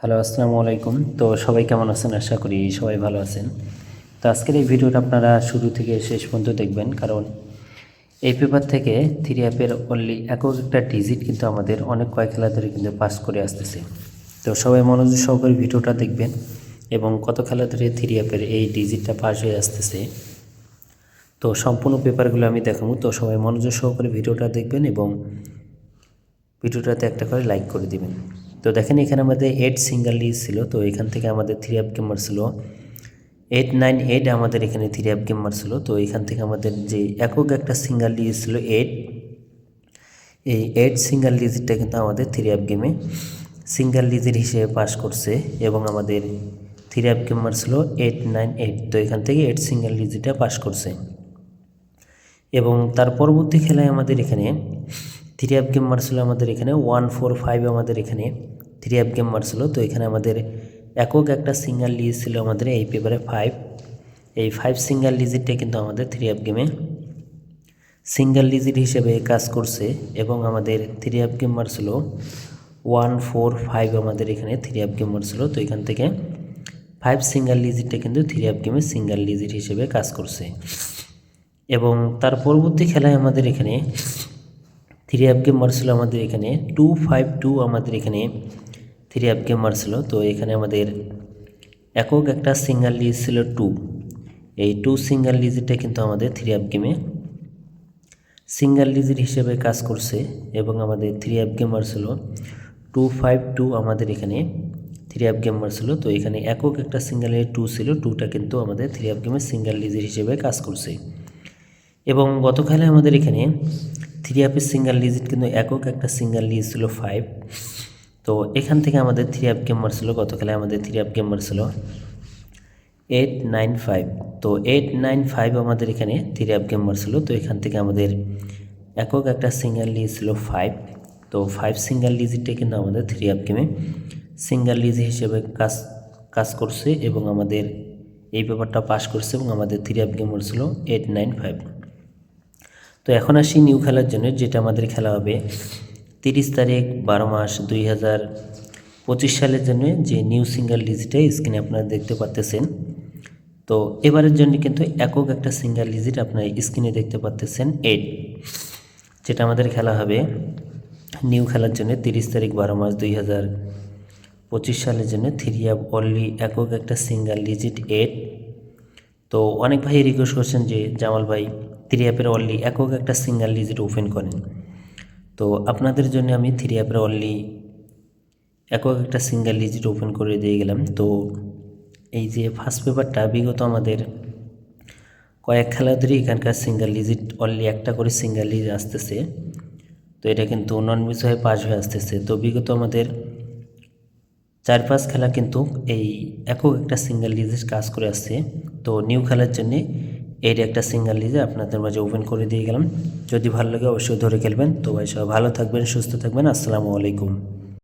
Hello, আসসালামু আলাইকুম। তো সবাই কেমন আছেন? আশা করি সবাই ভালো আছেন। তো আজকের এই ভিডিওটা আপনারা শুরু থেকে শেষ পর্যন্ত দেখবেন, কারণ এই পেপার থেকে থ্রি অ্যাপের অনলি একক একটা ডিজিট কিন্তু আমাদের অনেক কয়েক খেলা ধরে কিন্তু পাস করে আসতেছে। তো সবাই মনোযোগ সহকারে ভিডিওটা দেখবেন এবং কত খেলা ধরে থ্রি অ্যাপের এই ডিজিটটা পাস হয়ে আসতেছে, তো সম্পূর্ণ পেপারগুলো আমি দেখাবো। তো সবাই মনোযোগ সহকারে ভিডিওটা দেখবেন এবং ভিডিওটাতে একটা করে লাইক করে দিবেন। তো দেখেন, এখানে আমাদের 8 সিঙ্গেল লিজ ছিল। তো এখান থেকে আমাদের থ্রি অ্যাপ গেমার ছিল 898, আমাদের এখানে থ্রি অ্যাপ গেমার ছিল। তো এখান থেকে আমাদের যে একক একটা সিঙ্গেল লিজ ছিল 8, এই 8 সিঙ্গেল লিজটা কিন্তু আমাদের থ্রি অ্যাপ গেমে সিঙ্গেল লিজের হিসেবে পাস করছে এবং আমাদের থ্রি অ্যাপ গেমার ছিল 898। তো এখান থেকে 8 সিঙ্গেল লিজটা পাস করছে এবং তার পরবর্তী খেলায় আমাদের এখানে থ্রি অ্যাপ গেম মারছিল আমাদের এখানে 145, আমাদের এখানে থ্রি অ্যাপ গেম মারছিল। তো এখানে আমাদের একক একটা সিঙ্গেল লিজ ছিল আমাদের এই পেপারে 5, এই 5 সিঙ্গেল লিজিটটা কিন্তু আমাদের থ্রি অ্যাপ গেমে সিঙ্গেল লিজিট হিসেবে কাজ করছে এবং আমাদের থ্রি অ্যাপ গেম মারছিল 145, আমাদের এখানে থ্রি অ্যাপ গেম মারছিল। তো এখান থেকে 5 সিঙ্গেল লিজিটটা কিন্তু থ্রি অ্যাপ গেমে সিঙ্গেল লিজিট হিসেবে কাজ করছে এবং তার পরবর্তী খেলায় আমাদের এখানে থ্রি অ্যাপ গেম মারছিল আমাদের এখানে 252, আমাদের এখানে থ্রি অ্যাপ গেম মারছিল। তো এখানে আমাদের একক একটা সিঙ্গেল লিজ ছিল 2, এই 2 সিঙ্গেল লিজিটটা কিন্তু আমাদের থ্রি অ্যাপ গেমে সিঙ্গেল লিজিট হিসেবে কাজ করছে এবং আমাদের থ্রি অ্যাপ গেম মারছিল 252, আমাদের এখানে থ্রি অ্যাপ গেম মারছিল। তো এখানে একক একটা সিঙ্গেল 2 ছিল, 2টা কিন্তু আমাদের থ্রি অ্যাপ গেমে সিঙ্গেল লিজিট হিসেবে কাজ করছে এবং গত খেলায় আমাদের এখানে থ্রি অ্যাপের সিঙ্গেল লিজিট কিন্তু একক একটা সিঙ্গেল লিজ ছিল 5। তো এখান থেকে আমাদের থ্রি অ্যাপ গেম মারছিল, গত খেলায় আমাদের থ্রি অ্যাপ গেম মারছিল 895। তো 895 আমাদের এখানে থ্রি অ্যাপ গেম মারছিল। তো এখান থেকে আমাদের একক একটা সিঙ্গেল লিজ ছিল 5। তো 5 সিঙ্গেল লিজিটটা কিন্তু আমাদের থ্রি অ্যাপ গেমে সিঙ্গেল লিজ হিসেবে কাজ করছে এবং আমাদের এই পেপারটা পাস করছে এবং আমাদের থ্রি অ্যাপ গেম মারছিল 895। তো এখন আসি নিউ খেলার জন্য, যেটা আমাদের খেলা হবে 30 তারিখ 12 মাস 2025 সালের জন্য, যে নিউ সিঙ্গেল লিজিটে স্ক্রিনে আপনারা দেখতে পাচ্তেছেন। তো এবারের জন্য কিন্তু একক একটা সিঙ্গেল লিজিট আপনারা স্ক্রিনে দেখতে পাচ্তেছেন 8, যেটা আমাদের খেলা হবে নিউ খেলার জন্য 30 তারিখ 12 মাস 2025 সালের জন্য থ্রি অ্যাপ অনলি একক একটা সিঙ্গেল লিজিট 8। তো অনেক ভাই রিকোয়েস্ট করছেন যে জামাল ভাই থ্রি অ্যাপের অনলি একক একটা সিঙ্গেল লিজিট ওপেন করেন। তো আপনাদের জন্য আমি থ্রি অ্যাপের অনলি একক একটা সিঙ্গেল লিজিট ওপেন করে দিয়ে গেলাম। তো এই যে ফার্স্ট পেপারটা বিগত আমাদের কয়েক খেলা ধরে এখানকার সিঙ্গেল লিজিট অনলি একটা করে সিঙ্গেল লিজিট আসতেছে। তো এটা কিন্তু নন মিস হয়ে পাস হয়ে আসতেছে। তো বিগত আমাদের 4-5 খেলা কিন্তু এই একক একটা সিঙ্গেল লিজে কাজ করে আসছে। তো নিউ খেলার জন্যে এর একটা সিঙ্গেল লিজে আপনাদের মাঝে ওপেন করে দিয়ে গেলাম। যদি ভালো লাগে অবশ্যই ধরে খেলবেন। তো ভাই সবাই ভালো থাকবেন, সুস্থ থাকবেন। আসসালামু আলাইকুম।